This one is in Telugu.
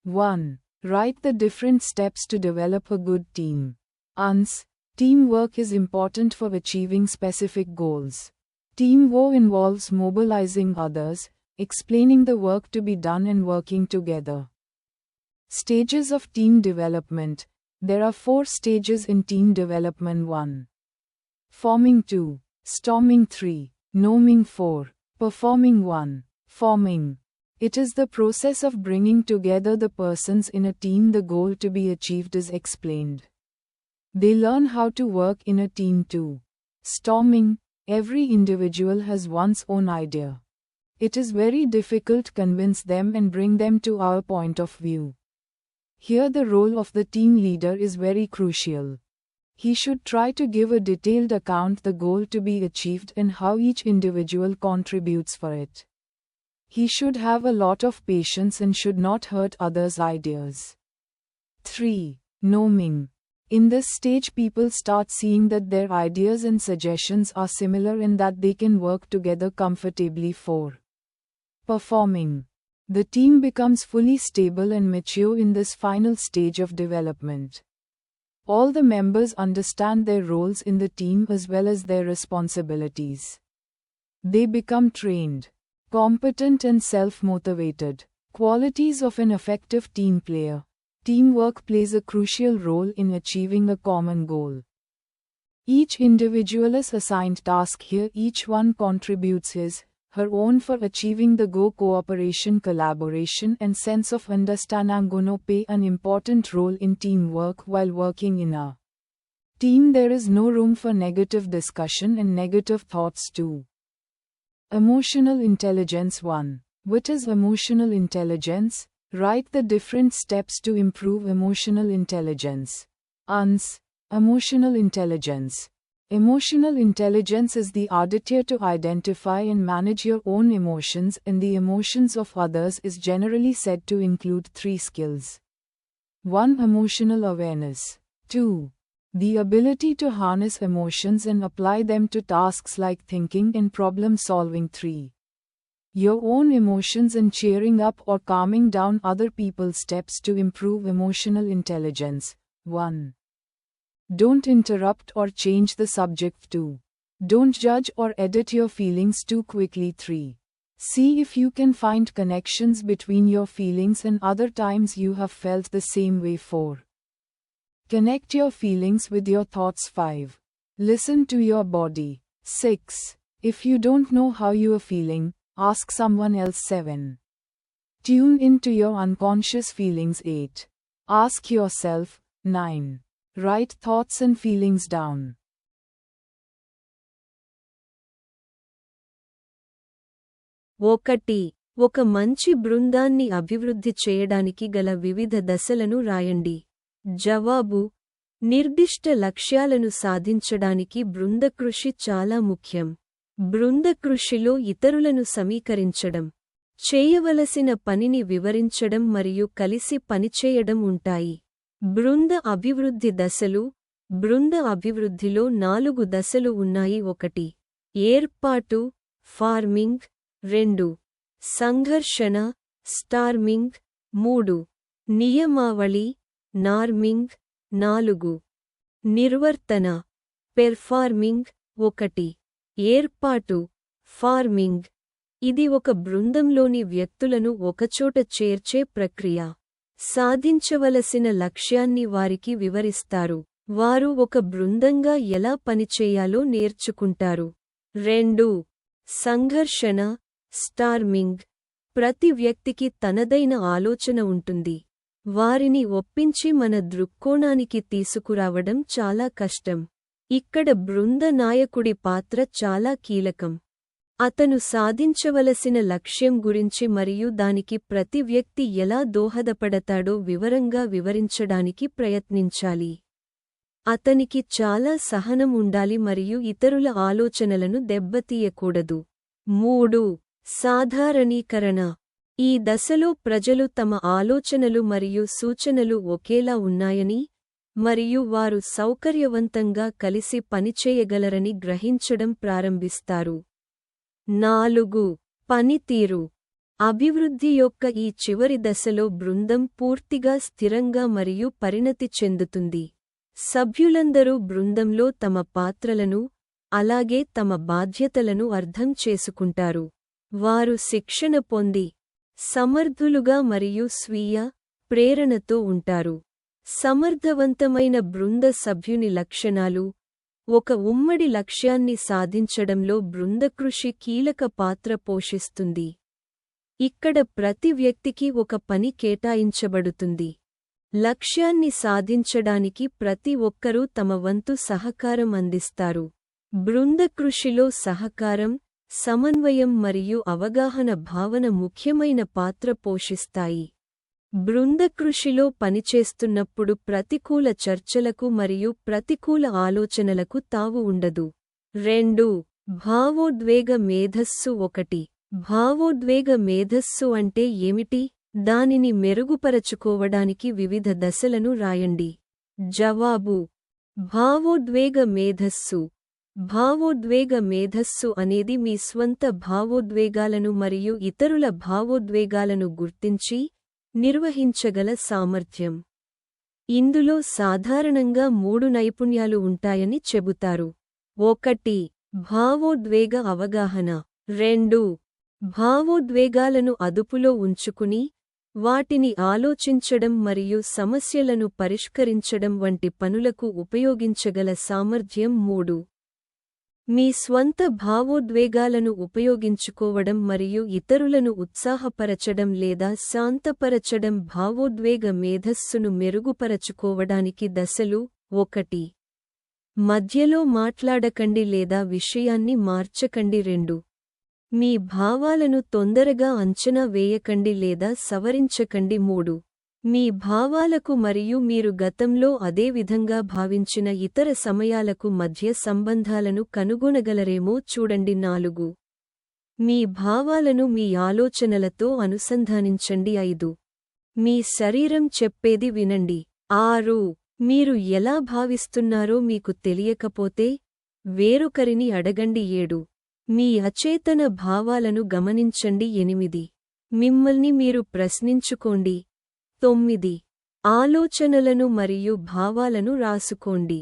1. Write the different steps to develop a good team. Ans. Teamwork is important for achieving specific goals. Teamwork involves mobilizing others, explaining the work to be done and working together. Stages of team development. There are 4 stages in team development. 1. Forming. 2. Storming. 3. Knowing. 4. Performing. 1. Forming. It is the process of bringing together the persons in a team. The goal to be achieved is explained. They learn how to work in a team too. Storming. Every individual has one's own idea. It is very difficult to convince them and bring them to our point of view. Here the role of the team leader is very crucial. He should try to give a detailed account the goal to be achieved and how each individual contributes for it. He should have a lot of patience and should not hurt others' ideas. 3. Knowing. In this stage people start seeing that their ideas and suggestions are similar and that they can work together comfortably. 4. Performing. The team becomes fully stable and mature in this final stage of development. All the members understand their roles in the team as well as their responsibilities. They become trained, competent and self-motivated. Qualities of an effective team player. Teamwork plays a crucial role in achieving a common goal. Each individual is assigned task here. Each one contributes his, her own for achieving the goal. Cooperation, collaboration and sense of understanding gonna play an important role in teamwork. While working in a team there is no room for negative discussion and negative thoughts too. Emotional intelligence. 1. What is emotional intelligence? Write the different steps to improve emotional intelligence. Ans. Emotional intelligence. Emotional intelligence is the ability to identify and manage your own emotions and the emotions of others is generally said to include 3 skills. 1. Emotional awareness. 2. The ability to harness emotions and apply them to tasks like thinking and problem solving. 3. Your own emotions and cheering up or calming down other people's steps to improve emotional intelligence. 1. Don't interrupt or change the subject. 2. Don't judge or edit your feelings too quickly. 3. See if you can find connections between your feelings and other times you have felt the same way. 4. Connect your feelings with your thoughts. 5. Listen to your body. 6. If you don't know how you are feeling, ask someone else. 7. Tune into your unconscious feelings. 8. Ask yourself. 9. Write thoughts and feelings down. ఒకటి. ఒక మంచి బృందాన్ని అభివృద్ధి చేయడానికి గల వివిధ దశలను రాయండి. జవాబు: నిర్దిష్ట లక్ష్యాలను సాధించడానికి బృందకృషి చాలా ముఖ్యం. బృందకృషిలో ఇతరులను సమీకరించడం, చేయవలసిన పనిని వివరించడం మరియు కలిసి పనిచేయడం ఉంటాయి. బృంద అభివృద్ధి దశలు. బృంద అభివృద్ధిలో 4 దశలు ఉన్నాయి. 1. ఏర్పాటు, ఫార్మింగ్. 2. సంఘర్షణ, స్టార్మింగ్. 3. నియమావళి, నార్మింగ్. 4. నిర్వర్తన, పెర్ఫార్మింగ్. 1. ఏర్పాటు, ఫార్మింగ్. ఇది ఒక బృందంలోని వ్యక్తులను ఒకచోట చేర్చే ప్రక్రియ. సాధించవలసిన లక్ష్యాన్ని వారికి వివరిస్తారు. వారు ఒక బృందంగా ఎలా పనిచేయాలో నేర్చుకుంటారు. 2. సంఘర్షణ, స్టార్మింగ్. ప్రతి వ్యక్తికి తనదైన ఆలోచన ఉంటుంది. వారిని ఒప్పించి మన దృక్కోణానికి తీసుకురావడం చాలా కష్టం. ఇక్కడ బృంద నాయకుడి పాత్ర చాలా కీలకం. అతను సాధించవలసిన లక్ష్యం గురించి మరియు దానికి ప్రతి వ్యక్తి ఎలా దోహదపడతాడో వివరంగా వివరించడానికి ప్రయత్నించాలి. అతనికి చాలా సహనం ఉండాలి మరియు ఇతరుల ఆలోచనలను దెబ్బతీయకూడదు. 3. సాధారణీకరణ. ఈ దశలో ప్రజలు తమ ఆలోచనలు మరియు సూచనలు ఒకేలా ఉన్నాయని, మరియు వారు సౌకర్యవంతంగా కలిసి పనిచేయగలరని గ్రహించడం ప్రారంభిస్తారు. 4. పనితీరు. అభివృద్ధి యొక్క ఈ చివరి దశలో బృందం పూర్తిగా స్థిరంగా మరియు పరిణతి చెందుతుంది. సభ్యులందరూ బృందంలో తమ పాత్రలను, అలాగే తమ బాధ్యతలను అర్థం చేసుకుంటారు. వారు శిక్షణ పొంది, సమర్థులుగా మరియు స్వీయ ప్రేరణతో ఉంటారు. సమర్థవంతమైన బృంద సభ్యుని లక్షణాలు. ఒక ఉమ్మడి లక్ష్యాన్ని సాధించడంలో బృందకృషి కీలక పాత్ర పోషిస్తుంది. ఇక్కడ ప్రతి వ్యక్తికి ఒక పని కేటాయించబడుతుంది. లక్ష్యాన్ని సాధించడానికి ప్రతి ఒక్కరూ తమ వంతు సహకారం అందిస్తారు. బృందకృషిలో సహకారం, సమన్వయం మరియు అవగాహన భావన ముఖ్యమైన పాత్ర పోషిస్తాయి. బృందకృషిలో పనిచేస్తున్నప్పుడు ప్రతికూల చర్చలకు మరియు ప్రతికూల ఆలోచనలకు తావు ఉండదు. 2. భావోద్వేగ మేధస్సు. 1. భావోద్వేగ మేధస్సు అంటే ఏమిటి? దానిని మెరుగుపరచుకోవడానికి వివిధ దశలను రాయండి. జవాబు: భావోద్వేగ మేధస్సు. భావోద్వేగ మేధస్సు అనేది మీ స్వంత భావోద్వేగాలను మరియు ఇతరుల భావోద్వేగాలను గుర్తించి, నిర్వహించగల సామర్థ్యం. ఇందులో సాధారణంగా 3 నైపుణ్యాలు ఉంటాయని చెబుతారు. 1. భావోద్వేగ అవగాహన. 2. భావోద్వేగాలను అదుపులో ఉంచుకుని, వాటిని ఆలోచించడం మరియు సమస్యలను పరిష్కరించడం వంటి పనులకు ఉపయోగించగల సామర్థ్యం. 3. మీ స్వంత భావోద్వేగాలను ఉపయోగించుకోవడం మరియు ఇతరులను ఉత్సాహపరచడం లేదా శాంతపరచడం. భావోద్వేగ మేధస్సును మెరుగుపరచుకోవడానికి దశలు. 1. మధ్యలో మాట్లాడకండి లేదా విషయాన్ని మార్చకండి. 2. మీ భావాలను తొందరగా అంచనా వేయకండి లేదా సవరించకండి. 3. మీ భావాలకు మరియు మీరు గతంలో అదే విధంగా భావించిన ఇతర సమయాలకు మధ్య సంబంధాలను కనుగొనగలరేమో చూడండి. 4. మీ భావాలను మీ ఆలోచనలతో అనుసంధానించండి. 5. మీ శరీరం చెప్పేది వినండి. 6. మీరు ఎలా భావిస్తున్నారో మీకు తెలియకపోతే వేరొకరిని అడగండి. 7. మీ అచేతన భావాలను గమనించండి. 8. మిమ్మల్ని మీరు ప్రశ్నించుకోండి. 9. ఆలోచనలను మరియు భావాలను రాసుకోండి.